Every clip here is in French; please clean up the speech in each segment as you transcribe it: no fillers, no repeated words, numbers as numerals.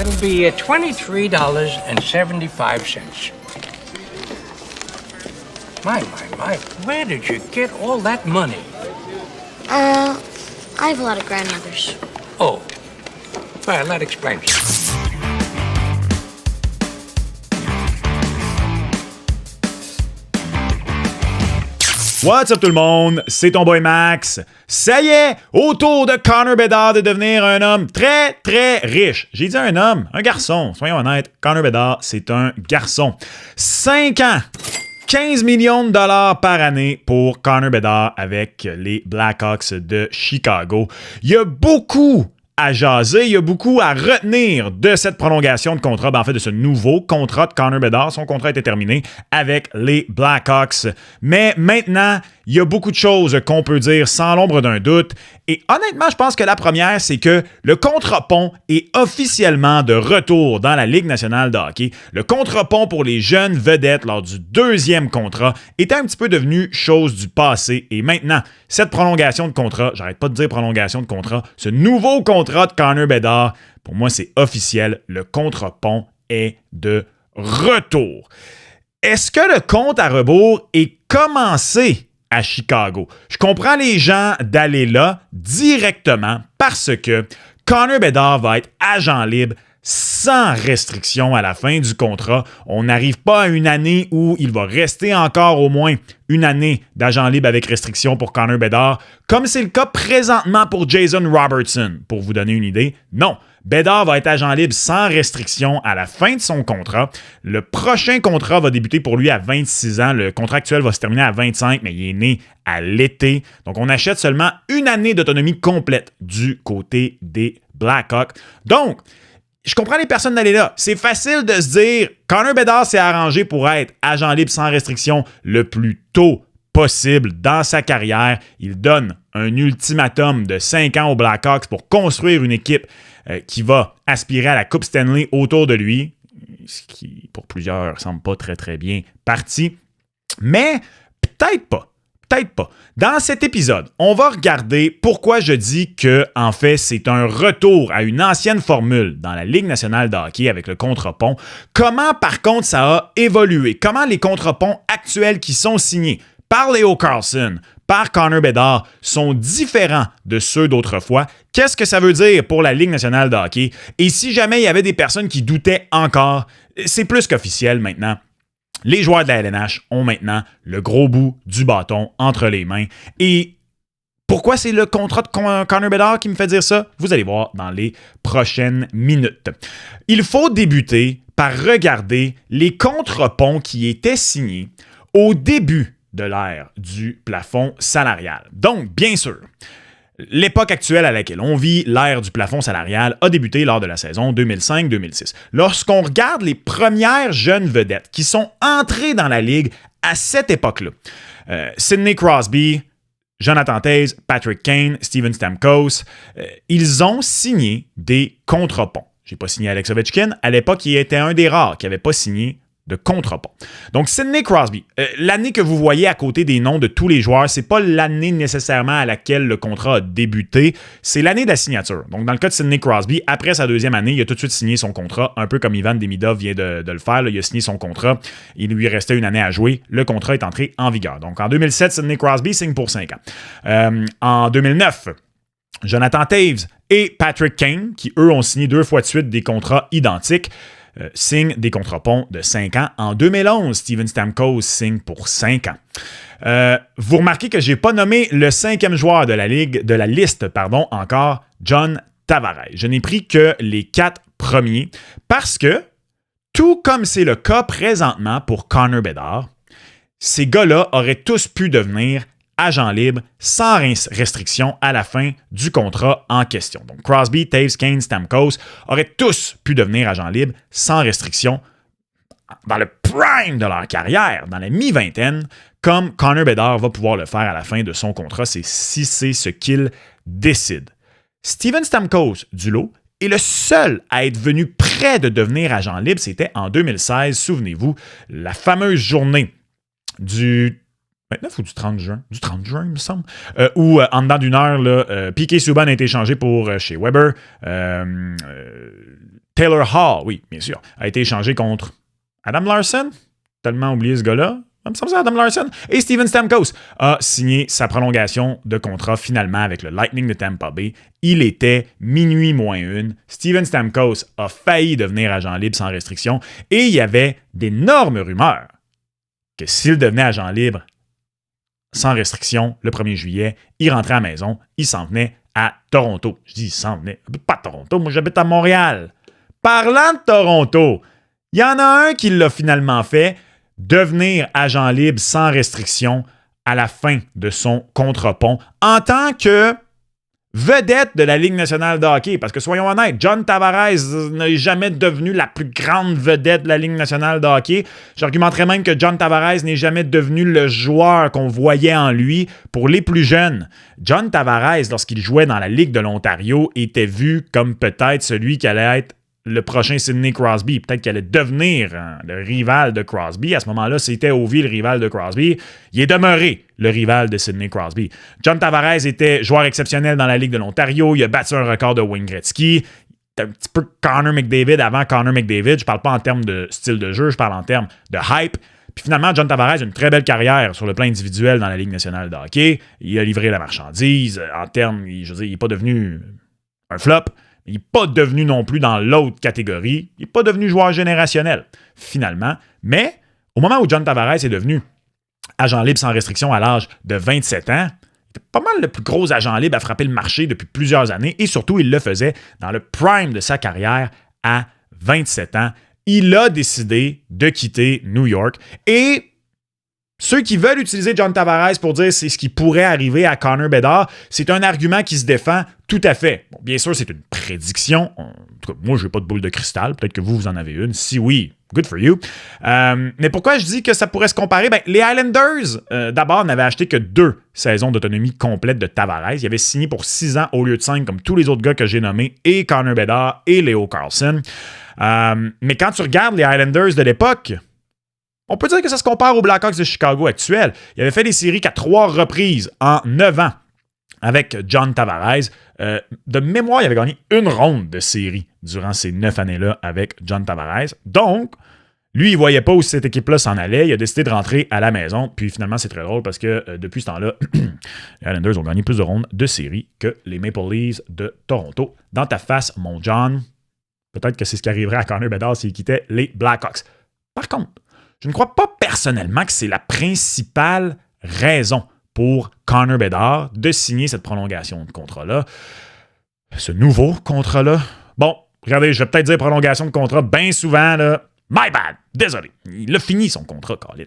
That'll be $23.75. My, where did you get all that money? I have a lot of grandmothers. Oh, well, that explains it. What's up tout le monde, c'est ton boy Max. Ça y est, au tour de Connor Bedard de devenir un homme très très riche. J'ai dit un homme, un garçon, soyons honnêtes, Connor Bedard, c'est un garçon. 5 ans, 15 millions de dollars par année pour Connor Bedard avec les Blackhawks de Chicago. Il y a beaucoup à jaser, il y a beaucoup à retenir de cette prolongation de contrat, en fait de ce nouveau contrat de Connor Bedard. Son contrat était terminé avec les Blackhawks. Mais maintenant, il y a beaucoup de choses qu'on peut dire sans l'ombre d'un doute. Et honnêtement, je pense que la première, c'est que le contre-pont est officiellement de retour dans la Ligue nationale de hockey. Le contre-pont pour les jeunes vedettes lors du deuxième contrat était un petit peu devenu chose du passé. Et maintenant, cette prolongation de contrat, j'arrête pas de dire prolongation de contrat, ce nouveau contrat de Connor Bedard, pour moi, c'est officiel. Le contre-pont est de retour. Est-ce que le compte à rebours est commencé à Chicago? Je comprends les gens d'aller là directement parce que Connor Bedard va être agent libre sans restriction à la fin du contrat. On n'arrive pas à une année où il va rester encore au moins une année d'agent libre avec restriction pour Connor Bedard, comme c'est le cas présentement pour Jason Robertson. Pour vous donner une idée, non. Bedard va être agent libre sans restriction à la fin de son contrat. Le prochain contrat va débuter pour lui à 26 ans. Le contrat actuel va se terminer à 25, mais il est né à l'été. Donc, on achète seulement une année d'autonomie complète du côté des Blackhawks. Donc, je comprends les personnes d'aller là. C'est facile de se dire, Connor Bedard s'est arrangé pour être agent libre sans restriction le plus tôt possible dans sa carrière. Il donne un ultimatum de 5 ans aux Blackhawks pour construire une équipe qui va aspirer à la Coupe Stanley autour de lui, ce qui, pour plusieurs, semble pas très, très bien parti. Mais peut-être pas. Peut-être pas. Dans cet épisode, on va regarder pourquoi je dis que, en fait, c'est un retour à une ancienne formule dans la Ligue nationale de hockey avec le contre-pont. Comment, par contre, ça a évolué? Comment les contre-ponts actuels qui sont signés par Leo Carlsson, par Connor Bedard, sont différents de ceux d'autrefois? Qu'est-ce que ça veut dire pour la Ligue nationale de hockey? Et si jamais il y avait des personnes qui doutaient encore, c'est plus qu'officiel maintenant. Les joueurs de la LNH ont maintenant le gros bout du bâton entre les mains. Et pourquoi c'est le contrat de Connor Bedard qui me fait dire ça? Vous allez voir dans les prochaines minutes. Il faut débuter par regarder les contre-ponts qui étaient signés au début de l'ère du plafond salarial. Donc, bien sûr, l'époque actuelle à laquelle on vit, l'ère du plafond salarial, a débuté lors de la saison 2005-2006. Lorsqu'on regarde les premières jeunes vedettes qui sont entrées dans la Ligue à cette époque-là, Sidney Crosby, Jonathan Toews, Patrick Kane, Steven Stamkos, ils ont signé des contre-ponts. J'ai pas signé Alex Ovechkin. À l'époque, il était un des rares qui n'avait pas signé de contre-pont. Donc, Sidney Crosby, l'année que vous voyez à côté des noms de tous les joueurs, c'est pas l'année nécessairement à laquelle le contrat a débuté, c'est l'année de la signature. Donc, dans le cas de Sidney Crosby, après sa deuxième année, il a tout de suite signé son contrat, un peu comme Ivan Demidov vient de le faire. Là, il a signé son contrat, il lui restait une année à jouer, le contrat est entré en vigueur. Donc, en 2007, Sidney Crosby signe pour 5 ans. En 2009, Jonathan Toews et Patrick Kane, qui eux ont signé 2 fois de suite des contrats identiques, signe des contre-ponts de 5 ans. En 2011, Steven Stamkos signe pour 5 ans. Vous remarquez que je n'ai pas nommé le 5e joueur de la liste, encore, John Tavares. Je n'ai pris que les 4 premiers parce que, tout comme c'est le cas présentement pour Connor Bedard, ces gars-là auraient tous pu devenir agent libre sans restriction à la fin du contrat en question. Donc, Crosby, Toews, Kane, Stamkos auraient tous pu devenir agent libre sans restriction dans le prime de leur carrière, dans la mi-vingtaine, comme Connor Bedard va pouvoir le faire à la fin de son contrat, si c'est ce qu'il décide. Steven Stamkos, du lot, est le seul à être venu près de devenir agent libre. C'était en 2016, souvenez-vous, la fameuse journée du 29 ou du 30 juin? Du 30 juin, il me semble. Où, en dedans d'une heure, Piquet Subban a été échangé pour chez Weber. Taylor Hall, oui, bien sûr, a été échangé contre Adam Larson. Tellement oublié ce gars-là. Ça me semble que c'est Adam Larson. Et Steven Stamkos a signé sa prolongation de contrat finalement avec le Lightning de Tampa Bay. Il était minuit moins une. Steven Stamkos a failli devenir agent libre sans restriction. Et il y avait d'énormes rumeurs que s'il devenait agent libre sans restriction le 1er juillet, il rentrait à la maison, il s'en venait à Toronto. Je dis il s'en venait. Pas à Toronto, moi j'habite à Montréal. Parlant de Toronto, il y en a un qui l'a finalement fait, devenir agent libre sans restriction à la fin de son contre-pont en tant que vedette de la Ligue nationale de hockey. Parce que soyons honnêtes, John Tavares n'est jamais devenu la plus grande vedette de la Ligue nationale de hockey. J'argumenterais même que John Tavares n'est jamais devenu le joueur qu'on voyait en lui pour les plus jeunes. John Tavares, lorsqu'il jouait dans la Ligue de l'Ontario, était vu comme peut-être celui qui allait être le prochain Sidney Crosby. Peut-être qu'il allait devenir le rival de Crosby. À ce moment-là, c'était Ovi le rival de Crosby. Il est demeuré le rival de Sidney Crosby. John Tavares était joueur exceptionnel dans la Ligue de l'Ontario. Il a battu un record de Wayne Gretzky. Un petit peu Connor McDavid avant Connor McDavid. Je parle pas en termes de style de jeu, je parle en termes de hype. Puis finalement, John Tavares a une très belle carrière sur le plan individuel dans la Ligue nationale de hockey. Il a livré la marchandise. En termes, je veux dire, il n'est pas devenu un flop. Il n'est pas devenu non plus dans l'autre catégorie. Il n'est pas devenu joueur générationnel, finalement. Mais au moment où John Tavares est devenu agent libre sans restriction à l'âge de 27 ans, il était pas mal le plus gros agent libre à frapper le marché depuis plusieurs années. Et surtout, il le faisait dans le prime de sa carrière à 27 ans. Il a décidé de quitter New York. Et ceux qui veulent utiliser John Tavares pour dire c'est ce qui pourrait arriver à Connor Bedard, c'est un argument qui se défend tout à fait. Bon, bien sûr, c'est une prédiction. En tout cas, moi, je n'ai pas de boule de cristal. Peut-être que vous en avez une. Si oui, good for you. Mais pourquoi je dis que ça pourrait se comparer? Ben, les Islanders, d'abord, n'avaient acheté que 2 saisons d'autonomie complète de Tavares. Il avait signé pour 6 ans au lieu de 5, comme tous les autres gars que j'ai nommés, et Connor Bedard et Leo Carlson. Mais quand tu regardes les Islanders de l'époque, on peut dire que ça se compare aux Blackhawks de Chicago actuels. Il avait fait des séries qu'à 3 reprises en 9 ans avec John Tavares. De mémoire, il avait gagné 1 ronde de série durant ces 9 années-là avec John Tavares. Donc, lui, il ne voyait pas où cette équipe-là s'en allait. Il a décidé de rentrer à la maison. Puis finalement, c'est très drôle parce que depuis ce temps-là, les Islanders ont gagné plus de rondes de série que les Maple Leafs de Toronto. Dans ta face, mon John, peut-être que c'est ce qui arriverait à Connor Bedard s'il quittait les Blackhawks. Par contre, je ne crois pas personnellement que c'est la principale raison pour Connor Bedard de signer cette prolongation de contrat-là. Ce nouveau contrat-là. Bon, regardez, je vais peut-être dire prolongation de contrat bien souvent, là. My bad! Désolé. Il a fini son contrat, Colin.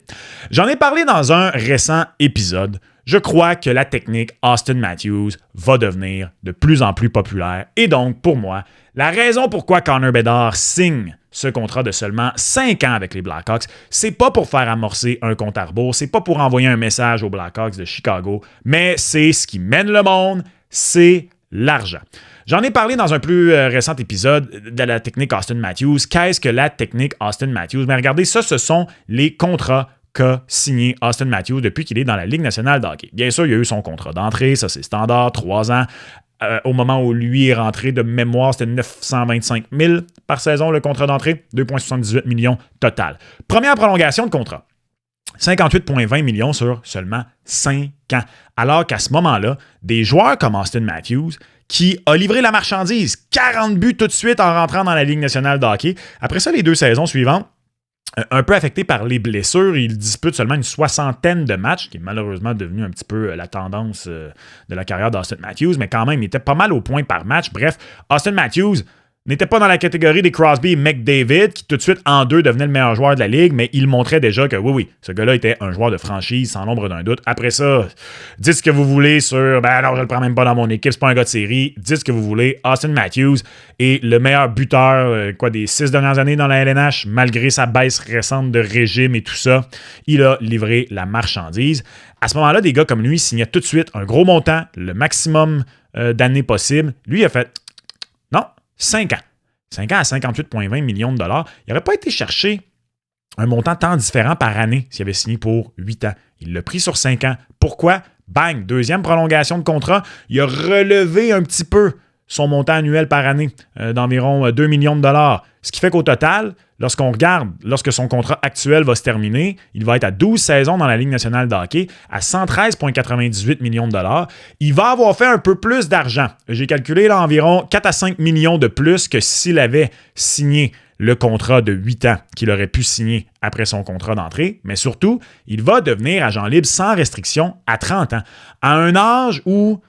J'en ai parlé dans un récent épisode. Je crois que la technique Austin Matthews va devenir de plus en plus populaire. Et donc, pour moi, la raison pourquoi Connor Bedard signe ce contrat de seulement 5 ans avec les Blackhawks, c'est pas pour faire amorcer un compte à rebours, c'est pas pour envoyer un message aux Blackhawks de Chicago, mais c'est ce qui mène le monde, c'est l'argent. J'en ai parlé dans un plus récent épisode de la technique Austin Matthews. Qu'est-ce que la technique Austin Matthews? Mais regardez, ça, ce sont les contrats qu'a signé Austin Matthews depuis qu'il est dans la Ligue nationale de hockey. Bien sûr, il y a eu son contrat d'entrée, ça c'est standard, 3 ans. Au moment où lui est rentré de mémoire, c'était 925 000 par saison le contrat d'entrée, 2,78 millions total. Première prolongation de contrat, 58,20 millions sur seulement 5 ans. Alors qu'à ce moment-là, des joueurs comme Austin Matthews, qui a livré la marchandise, 40 buts tout de suite en rentrant dans la Ligue nationale de hockey. Après ça, les 2 saisons suivantes, un peu affecté par les blessures, il dispute seulement une 60aine de matchs, qui est malheureusement devenu un petit peu la tendance de la carrière d'Austin Matthews, mais quand même, il était pas mal au point par match. Bref, Austin Matthews n'était pas dans la catégorie des Crosby et McDavid, qui tout de suite, en 2, devenait le meilleur joueur de la Ligue, mais il montrait déjà que oui, ce gars-là était un joueur de franchise, sans l'ombre d'un doute. Après ça, dites ce que vous voulez sur « Ben alors, je le prends même pas dans mon équipe, c'est pas un gars de série », dites ce que vous voulez. Austin Matthews est le meilleur buteur des 6 dernières années dans la LNH, malgré sa baisse récente de régime et tout ça. Il a livré la marchandise. À ce moment-là, des gars comme lui signaient tout de suite un gros montant, le maximum d'années possible. Lui, il a fait « Non ». 5 ans. 5 ans à 58,20 millions de dollars. Il n'aurait pas été chercher un montant tant différent par année s'il avait signé pour 8 ans. Il l'a pris sur 5 ans. Pourquoi? Bang! Deuxième prolongation de contrat. Il a relevé un petit peu son montant annuel par année d'environ 2 millions de dollars. Ce qui fait qu'au total, lorsqu'on regarde, lorsque son contrat actuel va se terminer, il va être à 12 saisons dans la Ligue nationale de hockey, à 113,98 millions de dollars. Il va avoir fait un peu plus d'argent. J'ai calculé là, environ 4 à 5 millions de plus que s'il avait signé le contrat de 8 ans qu'il aurait pu signer après son contrat d'entrée. Mais surtout, il va devenir agent libre sans restriction à 30 ans, à un âge où...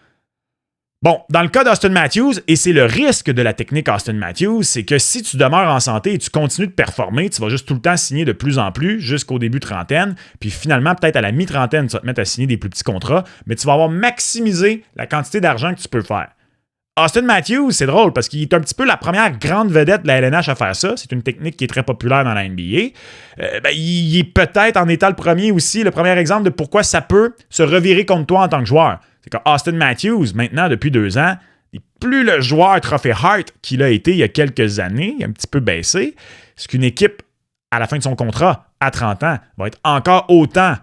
Bon, dans le cas d'Austin Matthews, et c'est le risque de la technique Austin Matthews, c'est que si tu demeures en santé et tu continues de performer, tu vas juste tout le temps signer de plus en plus jusqu'au début trentaine, puis finalement, peut-être à la mi-trentaine, tu vas te mettre à signer des plus petits contrats, mais tu vas avoir maximisé la quantité d'argent que tu peux faire. Austin Matthews, c'est drôle parce qu'il est un petit peu la première grande vedette de la LNH à faire ça. C'est une technique qui est très populaire dans la NBA. Il est peut-être en état le premier aussi, le premier exemple de pourquoi ça peut se revirer contre toi en tant que joueur. C'est que Austin Matthews, maintenant, depuis 2 ans, n'est plus le joueur Trophy Hart qu'il a été il y a quelques années. Il a un petit peu baissé. C'est qu'une équipe, à la fin de son contrat, à 30 ans, va être encore autant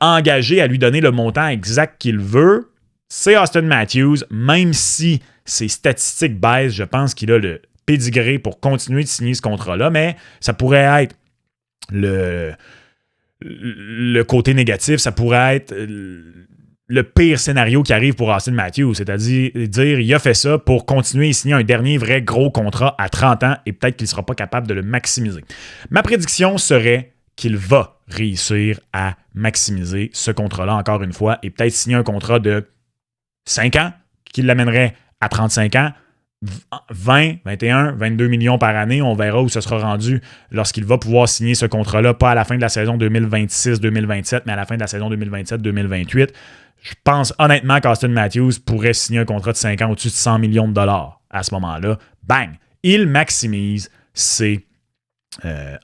engagée à lui donner le montant exact qu'il veut. C'est Austin Matthews, même si ses statistiques baissent, je pense qu'il a le pédigré pour continuer de signer ce contrat-là, mais ça pourrait être le côté négatif, ça pourrait être le pire scénario qui arrive pour Austin Matthews, c'est-à-dire il a fait ça pour continuer à signer un dernier vrai gros contrat à 30 ans et peut-être qu'il ne sera pas capable de le maximiser. Ma prédiction serait qu'il va réussir à maximiser ce contrat-là encore une fois et peut-être signer un contrat de 5 ans, qui l'amènerait à 35 ans, 20, 21, 22 millions par année. On verra où ce sera rendu lorsqu'il va pouvoir signer ce contrat-là, pas à la fin de la saison 2026-2027, mais à la fin de la saison 2027-2028. Je pense honnêtement qu'Austin Matthews pourrait signer un contrat de 5 ans au-dessus de 100 millions de dollars à ce moment-là. Bang! Il maximise ses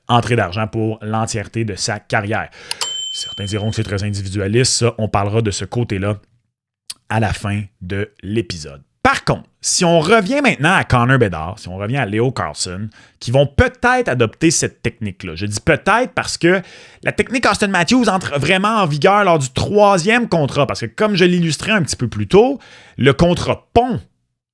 entrées d'argent pour l'entièreté de sa carrière. Certains diront que c'est très individualiste. Ça, on parlera de ce côté-là à la fin de l'épisode. Par contre, si on revient maintenant à Connor Bedard, si on revient à Leo Carlsson, qui vont peut-être adopter cette technique-là. Je dis peut-être parce que la technique Austin Matthews entre vraiment en vigueur lors du 3e contrat, parce que comme je l'illustrais un petit peu plus tôt, le contrat pont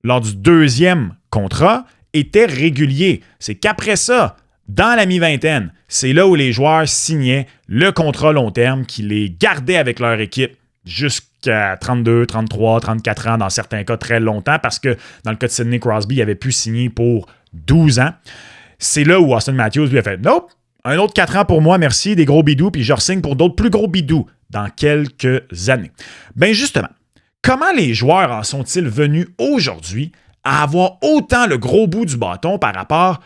lors du 2e contrat était régulier. C'est qu'après ça, dans la mi-vingtaine, c'est là où les joueurs signaient le contrat long terme qui les gardait avec leur équipe jusqu'à 32, 33, 34 ans, dans certains cas très longtemps, parce que dans le cas de Sidney Crosby, il avait pu signer pour 12 ans. C'est là où Austin Matthews lui a fait « Nope, un autre 4 ans pour moi, merci, des gros bidous, puis je re-signe pour d'autres plus gros bidous dans quelques années. » Ben justement, comment les joueurs en sont-ils venus aujourd'hui à avoir autant le gros bout du bâton par rapport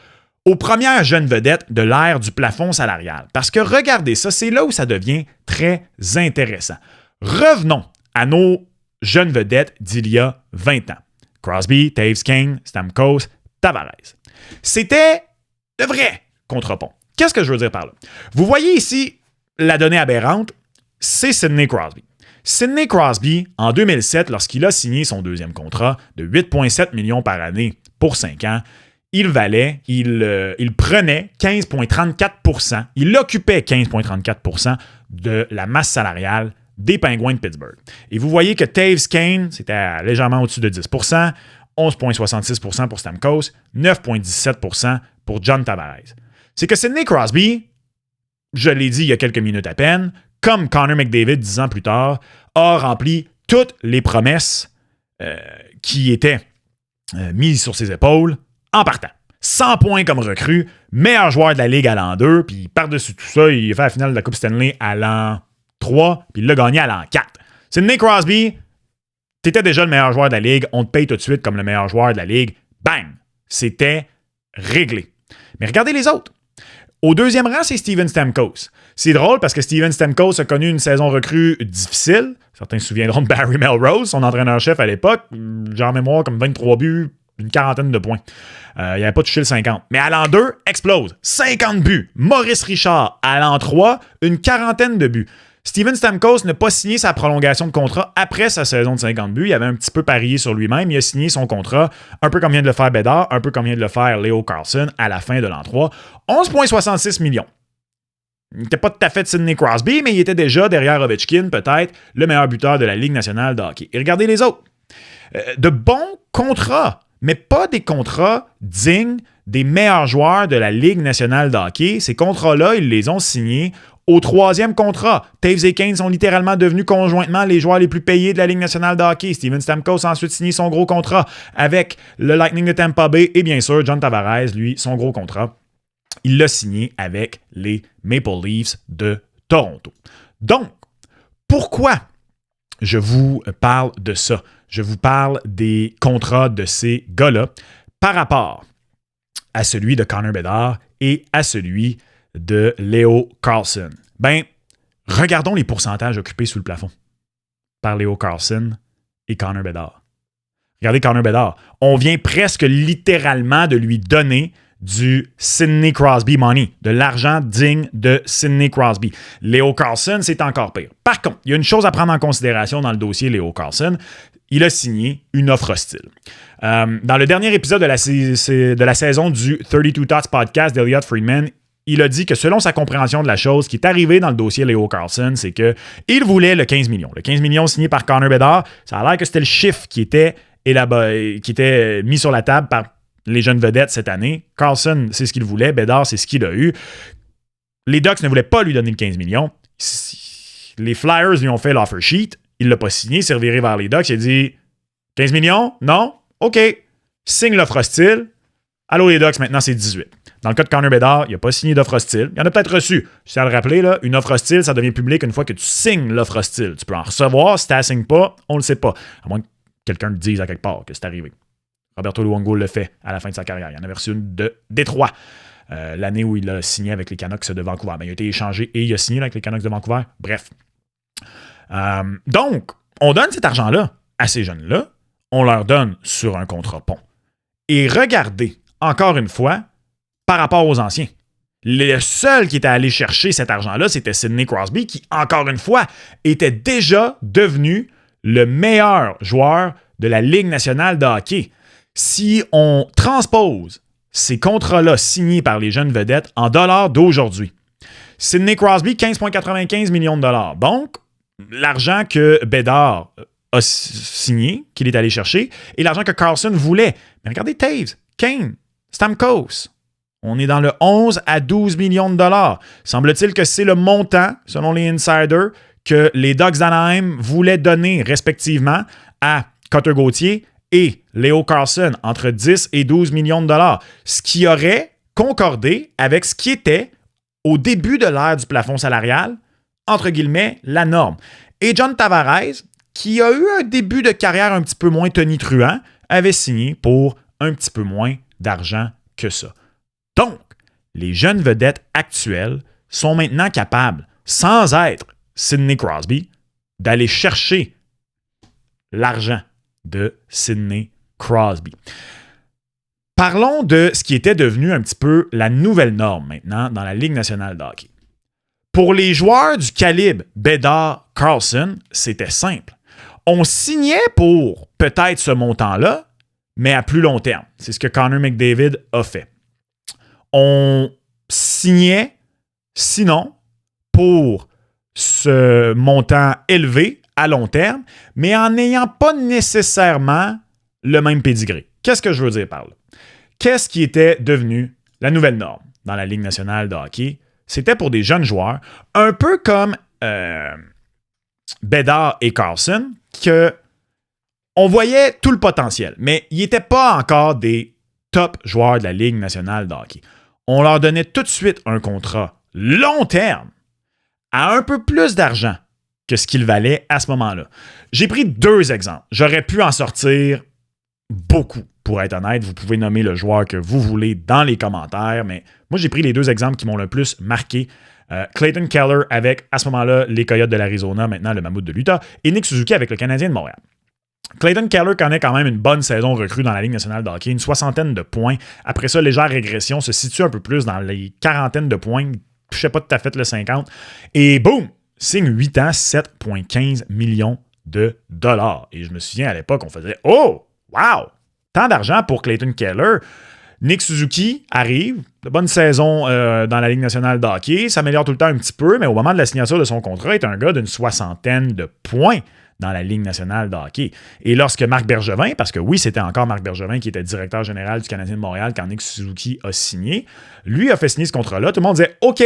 aux premières jeunes vedettes de l'ère du plafond salarial? Parce que regardez ça, c'est là où ça devient très intéressant. Revenons à nos jeunes vedettes d'il y a 20 ans. Crosby, Taves, Kane, Stamkos, Tavares. C'était le vrai contre-pont. Qu'est-ce que je veux dire par là? Vous voyez ici la donnée aberrante, c'est Sidney Crosby. Sidney Crosby, en 2007, lorsqu'il a signé son 2e contrat de 8,7 millions par année pour 5 ans, il prenait 15,34%, il occupait 15,34% de la masse salariale des Penguins de Pittsburgh. Et vous voyez que Taves Kane, c'était légèrement au-dessus de 10%, 11,66% pour Stamkos, 9,17% pour John Tavares. C'est que Sidney Crosby, je l'ai dit il y a quelques minutes à peine, comme Connor McDavid 10 ans plus tard, a rempli toutes les promesses qui étaient mises sur ses épaules en partant. 100 points comme recrue, meilleur joueur de la Ligue à l'an 2, puis par-dessus tout ça, il a fait la finale de la Coupe Stanley à l'an 3, puis il l'a gagné à l'an 4. Sidney Crosby, t'étais déjà le meilleur joueur de la Ligue, on te paye tout de suite comme le meilleur joueur de la Ligue. Bang! C'était réglé. Mais regardez les autres. Au 2e rang, c'est Steven Stamkos. C'est drôle parce que Steven Stamkos a connu une saison recrue difficile. Certains se souviendront de Barry Melrose, son entraîneur-chef à l'époque. J'ai en mémoire comme 23 buts, une quarantaine de points. Il n'avait pas touché le 50. Mais à l'an 2, explose. 50 buts. Maurice Richard, à l'an 3, une quarantaine de buts. Steven Stamkos n'a pas signé sa prolongation de contrat après sa saison de 50 buts. Il avait un petit peu parié sur lui-même. Il a signé son contrat, un peu comme vient de le faire Bedard, un peu comme vient de le faire Leo Carlsson à la fin de l'an 3. 11,66 millions. Il n'était pas tout à fait Sidney Crosby, mais il était déjà, derrière Ovechkin, peut-être, le meilleur buteur de la Ligue nationale de hockey. Et regardez les autres. De bons contrats, mais pas des contrats dignes des meilleurs joueurs de la Ligue nationale de hockey. Ces contrats-là, ils les ont signés au 3e contrat. Taves et Kane sont littéralement devenus conjointement les joueurs les plus payés de la Ligue nationale de hockey. Steven Stamkos a ensuite signé son gros contrat avec le Lightning de Tampa Bay. Et bien sûr, John Tavares, lui, son gros contrat, il l'a signé avec les Maple Leafs de Toronto. Donc, pourquoi je vous parle de ça? Je vous parle des contrats de ces gars-là par rapport à celui de Connor Bedard et à celui de Leo Carlsson. Ben, regardons les pourcentages occupés sous le plafond par Leo Carlsson et Connor Bedard. Regardez Connor Bedard. On vient presque littéralement de lui donner du Sidney Crosby money, de l'argent digne de Sidney Crosby. Leo Carlsson, c'est encore pire. Par contre, il y a une chose à prendre en considération dans le dossier Leo Carlsson. Il a signé une offre hostile. Dans le dernier épisode de la saison du 32 Thoughts podcast d'Elliot Friedman, il a dit que selon sa compréhension de la chose, ce qui est arrivé dans le dossier Leo Carlsson, c'est qu'il voulait le 15 millions. Le 15 millions signé par Connor Bedard, ça a l'air que c'était le chiffre qui était mis sur la table par les jeunes vedettes cette année. Carlsson, c'est ce qu'il voulait. Bedard, c'est ce qu'il a eu. Les Ducks ne voulaient pas lui donner le 15 millions. Les Flyers lui ont fait l'offer sheet. Il ne l'a pas signé. Il s'est reviré vers les Ducks. Il a dit 15 millions? Non? OK. Signe l'offre hostile. Allô les Ducks, maintenant c'est 18. Dans le cas de Connor Bedard, il n'a pas signé d'offre hostile. Il en a peut-être reçu. Je tiens à le rappeler, là, une offre hostile, ça devient public une fois que tu signes l'offre hostile. Tu peux en recevoir. Si tu ne la signes pas, on ne le sait pas. À moins que quelqu'un te dise à quelque part que c'est arrivé. Roberto Luongo le fait à la fin de sa carrière. Il en avait reçu une de Détroit, l'année où il a signé avec les Canucks de Vancouver. Mais il a été échangé et il a signé avec les Canucks de Vancouver. Bref. Donc, on donne cet argent-là à ces jeunes-là. On leur donne sur un contrat pont. Et regardez, encore une fois, par rapport aux anciens. Le seul qui était allé chercher cet argent-là, c'était Sidney Crosby, qui, encore une fois, était déjà devenu le meilleur joueur de la Ligue nationale de hockey. Si on transpose ces contrats-là signés par les jeunes vedettes en dollars d'aujourd'hui, Sidney Crosby, 15,95 millions de dollars. Donc, l'argent que Bedard a signé, qu'il est allé chercher, et l'argent que Carlsson voulait. Mais regardez Taves, Kane, Stamkos. On est dans le 11 à 12 millions de dollars. Semble-t-il que c'est le montant, selon les insiders, que les Ducks d'Anaheim voulaient donner respectivement à Cutter Gauthier et Leo Carlsson, entre 10 et 12 millions de dollars. Ce qui aurait concordé avec ce qui était, au début de l'ère du plafond salarial, entre guillemets, la norme. Et John Tavares, qui a eu un début de carrière un petit peu moins tonitruant, avait signé pour un petit peu moins d'argent que ça. Donc, les jeunes vedettes actuelles sont maintenant capables, sans être Sidney Crosby, d'aller chercher l'argent de Sidney Crosby. Parlons de ce qui était devenu un petit peu la nouvelle norme maintenant dans la Ligue nationale de hockey. Pour les joueurs du calibre Bedard, Carlsson, c'était simple. On signait pour peut-être ce montant-là, mais à plus long terme. C'est ce que Connor McDavid a fait. On signait, sinon, pour ce montant élevé à long terme, mais en n'ayant pas nécessairement le même pédigré. Qu'est-ce que je veux dire par là? Qu'est-ce qui était devenu la nouvelle norme dans la Ligue nationale de hockey? C'était pour des jeunes joueurs, un peu comme Bedard et Carlsson, qu'on voyait tout le potentiel, mais ils n'étaient pas encore des top joueurs de la Ligue nationale de hockey. On leur donnait tout de suite un contrat long terme à un peu plus d'argent que ce qu'il valait à ce moment-là. J'ai pris 2 exemples. J'aurais pu en sortir beaucoup, pour être honnête. Vous pouvez nommer le joueur que vous voulez dans les commentaires, mais moi, j'ai pris les 2 exemples qui m'ont le plus marqué. Clayton Keller avec, à ce moment-là, les Coyotes de l'Arizona, maintenant le Mammouth de l'Utah, et Nick Suzuki avec le Canadien de Montréal. Clayton Keller connaît quand même une bonne saison recrue dans la Ligue nationale de hockey, une 60aine de points. Après ça, légère régression, se situe un peu plus dans les 40aines de points. Je ne sais pas tout à fait le 50. Et boum! Signe 8 ans, 7,15 millions de dollars. Et je me souviens à l'époque, on faisait « Oh! Wow! Tant d'argent pour Clayton Keller! » Nick Suzuki arrive, de bonne saison dans la Ligue nationale de hockey, s'améliore tout le temps un petit peu, mais au moment de la signature de son contrat, est un gars d'une 60aine de points dans la Ligue nationale de hockey. Et lorsque Marc Bergevin, parce que oui, c'était encore Marc Bergevin qui était directeur général du Canadien de Montréal quand Nick Suzuki a signé, lui a fait signer ce contrat-là. Tout le monde disait « OK,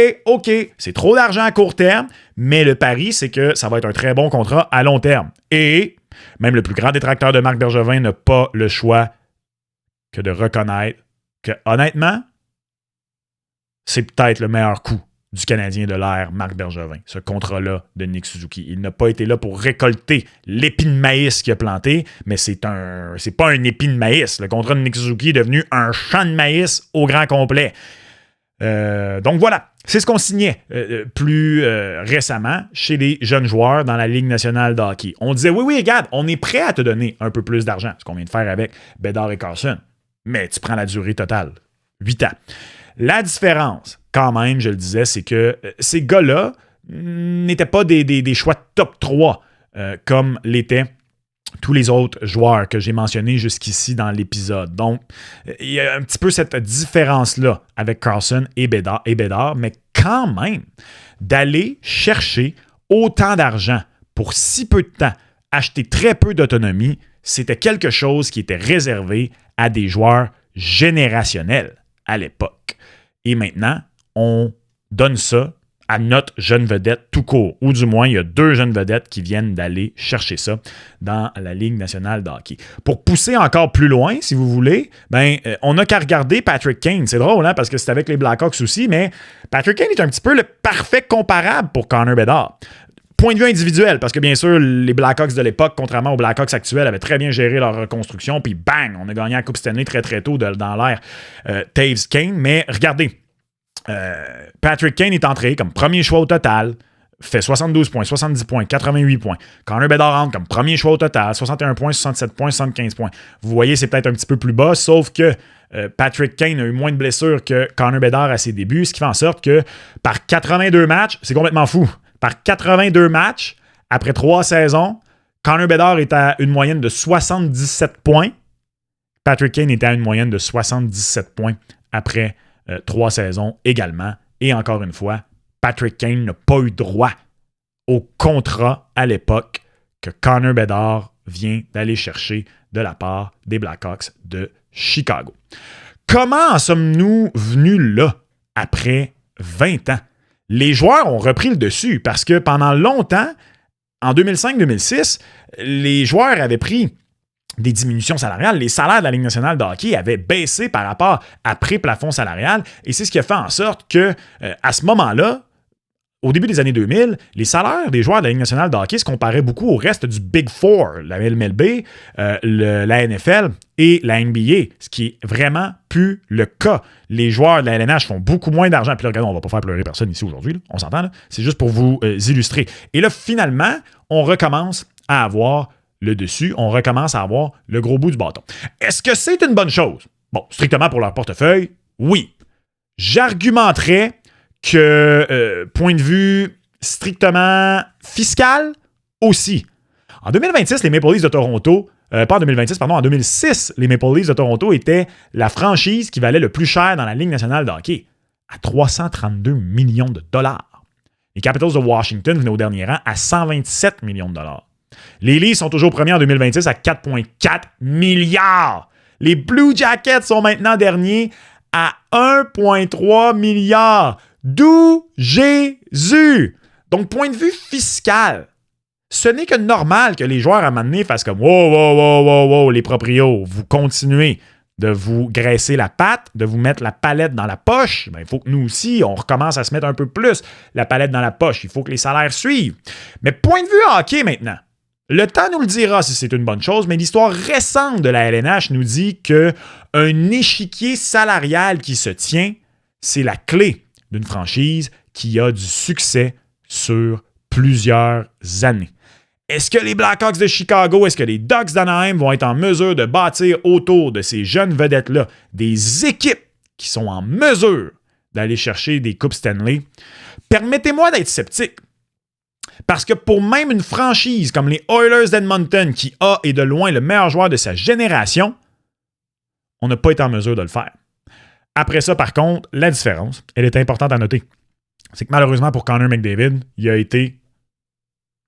c'est trop d'argent à court terme, mais le pari, c'est que ça va être un très bon contrat à long terme. » Et même le plus grand détracteur de Marc Bergevin n'a pas le choix que de reconnaître que, honnêtement, c'est peut-être le meilleur coup du Canadien de l'ère Marc Bergevin, ce contrat-là de Nick Suzuki. Il n'a pas été là pour récolter l'épi de maïs qu'il a planté, mais c'est pas un épi de maïs. Le contrat de Nick Suzuki est devenu un champ de maïs au grand complet. Donc voilà, c'est ce qu'on signait plus récemment chez les jeunes joueurs dans la Ligue nationale de hockey. On disait, oui, regarde, on est prêt à te donner un peu plus d'argent, ce qu'on vient de faire avec Bédard et Carlson, mais tu prends la durée totale, 8 ans. La différence, quand même, je le disais, c'est que ces gars-là n'étaient pas des choix top 3 comme l'étaient tous les autres joueurs que j'ai mentionnés jusqu'ici dans l'épisode. Donc, il y a un petit peu cette différence-là avec Carlson et Bédard, mais quand même, d'aller chercher autant d'argent pour si peu de temps, acheter très peu d'autonomie, c'était quelque chose qui était réservé à des joueurs générationnels à l'époque. Et maintenant, on donne ça à notre jeune vedette tout court. Ou du moins, il y a 2 jeunes vedettes qui viennent d'aller chercher ça dans la Ligue nationale de hockey. Pour pousser encore plus loin, si vous voulez, on n'a qu'à regarder Patrick Kane. C'est drôle, hein, parce que c'est avec les Blackhawks aussi, mais Patrick Kane est un petit peu le parfait comparable pour Connor Bedard. Point de vue individuel, parce que bien sûr, les Blackhawks de l'époque, contrairement aux Blackhawks actuels, avaient très bien géré leur reconstruction, puis bang, on a gagné la Coupe Stanley très très tôt dans l'ère Taves-Kane. Mais regardez, Patrick Kane est entré comme premier choix au total, fait 72 points, 70 points, 88 points. Connor Bedard rentre comme premier choix au total, 61 points, 67 points, 75 points. Vous voyez, c'est peut-être un petit peu plus bas, sauf que Patrick Kane a eu moins de blessures que Connor Bedard à ses débuts, ce qui fait en sorte que par 82 matchs, c'est complètement fou. Par 82 matchs, après 3 saisons, Connor Bedard est à une moyenne de 77 points. Patrick Kane était à une moyenne de 77 points après 3 saisons également. Et encore une fois, Patrick Kane n'a pas eu droit au contrat à l'époque que Connor Bedard vient d'aller chercher de la part des Blackhawks de Chicago. Comment en sommes-nous venus là après 20 ans? Les joueurs ont repris le dessus parce que pendant longtemps, en 2005-2006, les joueurs avaient pris des diminutions salariales. Les salaires de la Ligue nationale de hockey avaient baissé par rapport à pré-plafond salarial et c'est ce qui a fait en sorte que, à ce moment-là, au début des années 2000, les salaires des joueurs de la Ligue nationale de hockey se comparaient beaucoup au reste du Big Four, la MLB, la NFL et la NBA, ce qui est vraiment plus le cas. Les joueurs de la LNH font beaucoup moins d'argent. Puis là, regardez, on va pas faire pleurer personne ici aujourd'hui, là. On s'entend, là? C'est juste pour vous illustrer. Et là, finalement, on recommence à avoir le dessus, on recommence à avoir le gros bout du bâton. Est-ce que c'est une bonne chose? Bon, strictement pour leur portefeuille, oui. J'argumenterais que, point de vue strictement fiscal, aussi. En 2026, les Maple Leafs de Toronto, pas en 2026, pardon, en 2006, les Maple Leafs de Toronto étaient la franchise qui valait le plus cher dans la Ligue nationale de hockey, à 332 millions de dollars. Les Capitals de Washington venaient au dernier rang à 127 millions de dollars. Les Leafs sont toujours premiers en 2026 à 4,4 milliards. Les Blue Jackets sont maintenant derniers à 1,3 milliard. D'où Jésus! Donc, point de vue fiscal, ce n'est que normal que les joueurs à un moment donné fassent comme wow, les proprios, vous continuez de vous graisser la patte, de vous mettre la palette dans la poche. Il faut que nous aussi, on recommence à se mettre un peu plus la palette dans la poche. Il faut que les salaires suivent. Mais point de vue hockey maintenant, le temps nous le dira si c'est une bonne chose, mais l'histoire récente de la LNH nous dit qu'un échiquier salarial qui se tient, c'est la clé d'une franchise qui a du succès sur plusieurs années. Est-ce que les Blackhawks de Chicago, est-ce que les Ducks d'Anaheim vont être en mesure de bâtir autour de ces jeunes vedettes-là des équipes qui sont en mesure d'aller chercher des Coupes Stanley? Permettez-moi d'être sceptique. Parce que pour même une franchise comme les Oilers d'Edmonton, qui a et de loin le meilleur joueur de sa génération, on n'a pas été en mesure de le faire. après ça, par contre, la différence, elle est importante à noter. C'est que malheureusement pour Connor McDavid, il a été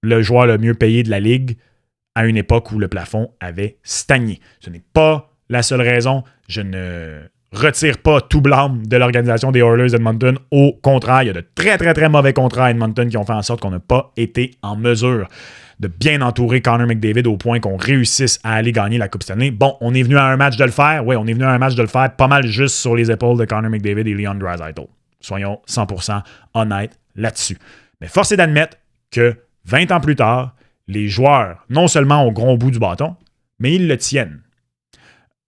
le joueur le mieux payé de la Ligue à une époque où le plafond avait stagné. Ce n'est pas la seule raison. Je ne retire pas tout blâme de l'organisation des Oilers d'Edmonton. Au contraire, il y a de très, très, très mauvais contrats à Edmonton qui ont fait en sorte qu'on n'a pas été en mesure de bien entourer Connor McDavid au point qu'on réussisse à aller gagner la Coupe Stanley. Bon, on est venu à un match de le faire. Oui, on est venu à un match de le faire pas mal juste sur les épaules de Connor McDavid et Leon Draisaitl. Soyons 100% honnêtes là-dessus. Mais force est d'admettre que 20 ans plus tard, les joueurs, non seulement au gros bout du bâton, mais ils le tiennent.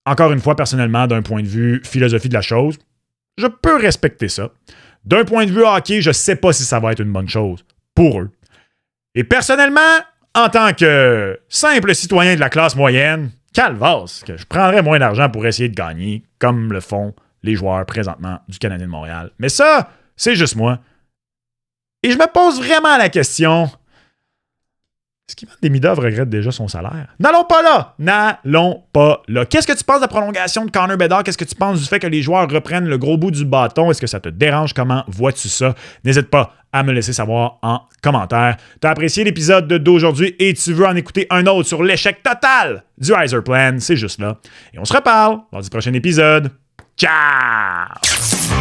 Encore une fois, personnellement, d'un point de vue philosophie de la chose, je peux respecter ça. D'un point de vue hockey, je ne sais pas si ça va être une bonne chose pour eux. Et personnellement, en tant que simple citoyen de la classe moyenne, calvasse, que je prendrais moins d'argent pour essayer de gagner, comme le font les joueurs présentement du Canadien de Montréal. Mais ça, c'est juste moi. Et je me pose vraiment la question... Est-ce qu'Ivan Demidov regrette déjà son salaire? N'allons pas là! N'allons pas là. Qu'est-ce que tu penses de la prolongation de Connor Bedard? Qu'est-ce que tu penses du fait que les joueurs reprennent le gros bout du bâton? Est-ce que ça te dérange? Comment vois-tu ça? N'hésite pas à me laisser savoir en commentaire. Tu as apprécié l'épisode d'aujourd'hui et tu veux en écouter un autre sur l'échec total du Yzerplan? C'est juste là. Et on se reparle lors du prochain épisode. Ciao!